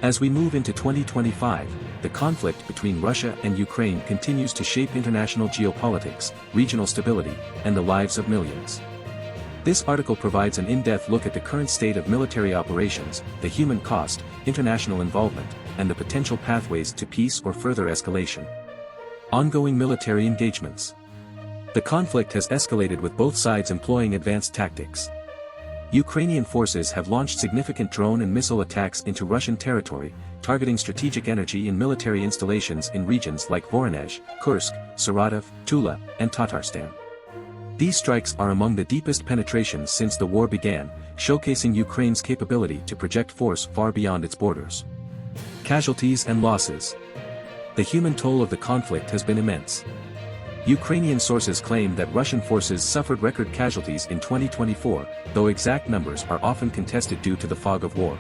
As we move into 2025, the conflict between Russia and Ukraine continues to shape international geopolitics, regional stability, and the lives of millions. This article provides an in-depth look at the current state of military operations, the human cost, international involvement, and the potential pathways to peace or further escalation. Ongoing military engagements. The conflict has escalated with both sides employing advanced tactics. Ukrainian forces have launched significant drone and missile attacks into Russian territory, targeting strategic energy and military installations in regions like Voronezh, Kursk, Saratov, Tula, and Tatarstan. These strikes are among the deepest penetrations since the war began, showcasing Ukraine's capability to project force far beyond its borders. Casualties and losses. The human toll of the conflict has been immense. Ukrainian sources claim that Russian forces suffered record casualties in 2024, though exact numbers are often contested due to the fog of war.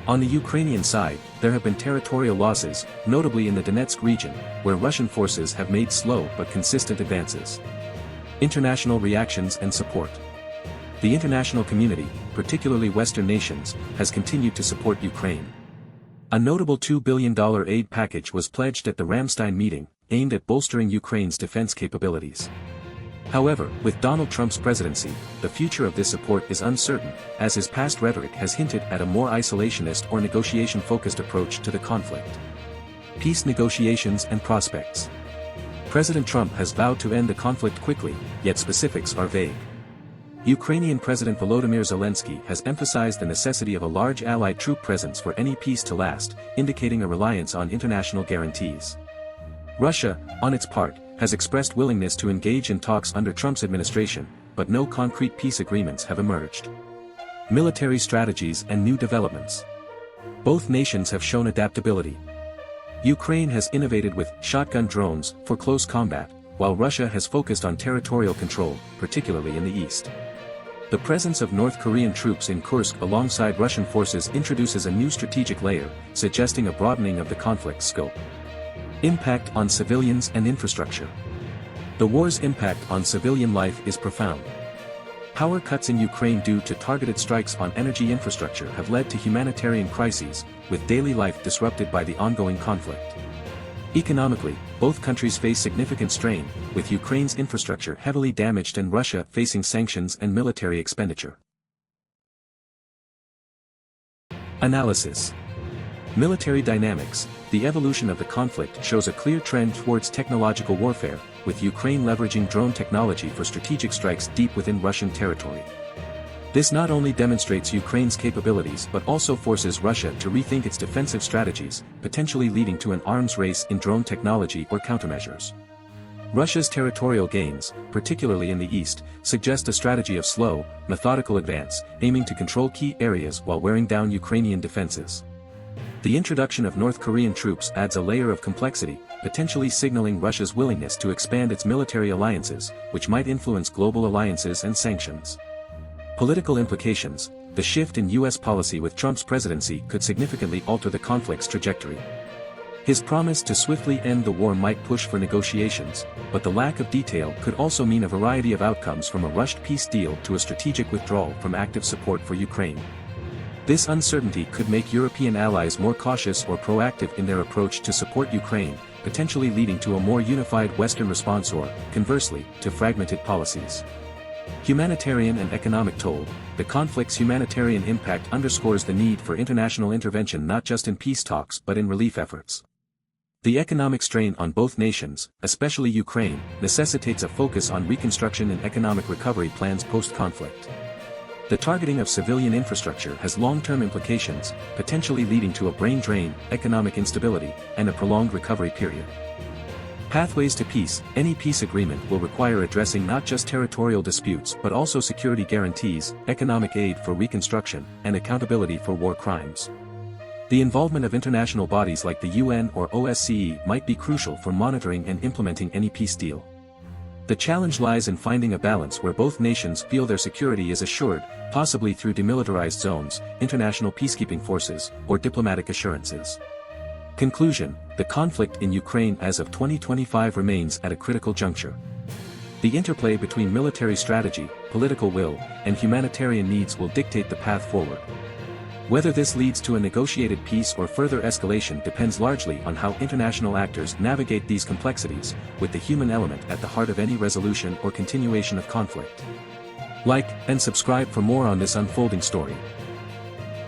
On the Ukrainian side, there have been territorial losses, notably in the Donetsk region, where Russian forces have made slow but consistent advances. International reactions and support. The international community, particularly Western nations, has continued to support Ukraine. A notable $2 billion aid package was pledged at the Ramstein meeting, aimed at bolstering Ukraine's defense capabilities. However, with Donald Trump's presidency, the future of this support is uncertain, as his past rhetoric has hinted at a more isolationist or negotiation-focused approach to the conflict. Peace negotiations and prospects. President Trump has vowed to end the conflict quickly, yet specifics are vague. Ukrainian President Volodymyr Zelensky has emphasized the necessity of a large allied troop presence for any peace to last, indicating a reliance on international guarantees. Russia, on its part, has expressed willingness to engage in talks under Trump's administration, but no concrete peace agreements have emerged. Military strategies and new developments. Both nations have shown adaptability. Ukraine has innovated with shotgun drones for close combat, while Russia has focused on territorial control, particularly in the east. The presence of North Korean troops in Kursk alongside Russian forces introduces a new strategic layer, suggesting a broadening of the conflict's scope. Impact on civilians and infrastructure. The war's impact on civilian life is profound. Power cuts in Ukraine due to targeted strikes on energy infrastructure have led to humanitarian crises, with daily life disrupted by the ongoing conflict. Economically, both countries face significant strain, with Ukraine's infrastructure heavily damaged and Russia facing sanctions and military expenditure. Analysis. Military dynamics. The evolution of the conflict shows a clear trend towards technological warfare, with Ukraine leveraging drone technology for strategic strikes deep within Russian territory. This not only demonstrates Ukraine's capabilities but also forces Russia to rethink its defensive strategies, potentially leading to an arms race in drone technology or countermeasures. Russia's territorial gains, particularly in the east, suggest a strategy of slow, methodical advance, aiming to control key areas while wearing down Ukrainian defenses. The introduction of North Korean troops adds a layer of complexity, potentially signaling Russia's willingness to expand its military alliances, which might influence global alliances and sanctions. Political implications. The shift in U.S. policy with Trump's presidency could significantly alter the conflict's trajectory. His promise to swiftly end the war might push for negotiations, but the lack of detail could also mean a variety of outcomes, from a rushed peace deal to a strategic withdrawal from active support for Ukraine. This uncertainty could make European allies more cautious or proactive in their approach to support Ukraine, potentially leading to a more unified Western response or, conversely, to fragmented policies. Humanitarian and economic toll. The conflict's humanitarian impact underscores the need for international intervention not just in peace talks but in relief efforts. The economic strain on both nations, especially Ukraine, necessitates a focus on reconstruction and economic recovery plans post-conflict. The targeting of civilian infrastructure has long-term implications, potentially leading to a brain drain, economic instability, and a prolonged recovery period. Pathways to peace. Any peace agreement will require addressing not just territorial disputes but also security guarantees, economic aid for reconstruction, and accountability for war crimes. The involvement of international bodies like the UN or OSCE might be crucial for monitoring and implementing any peace deal. The challenge lies in finding a balance where both nations feel their security is assured, possibly through demilitarized zones, international peacekeeping forces, or diplomatic assurances. Conclusion. The conflict in Ukraine as of 2025 remains at a critical juncture. The interplay between military strategy, political will, and humanitarian needs will dictate the path forward. Whether this leads to a negotiated peace or further escalation depends largely on how international actors navigate these complexities, with the human element at the heart of any resolution or continuation of conflict. Like and subscribe for more on this unfolding story.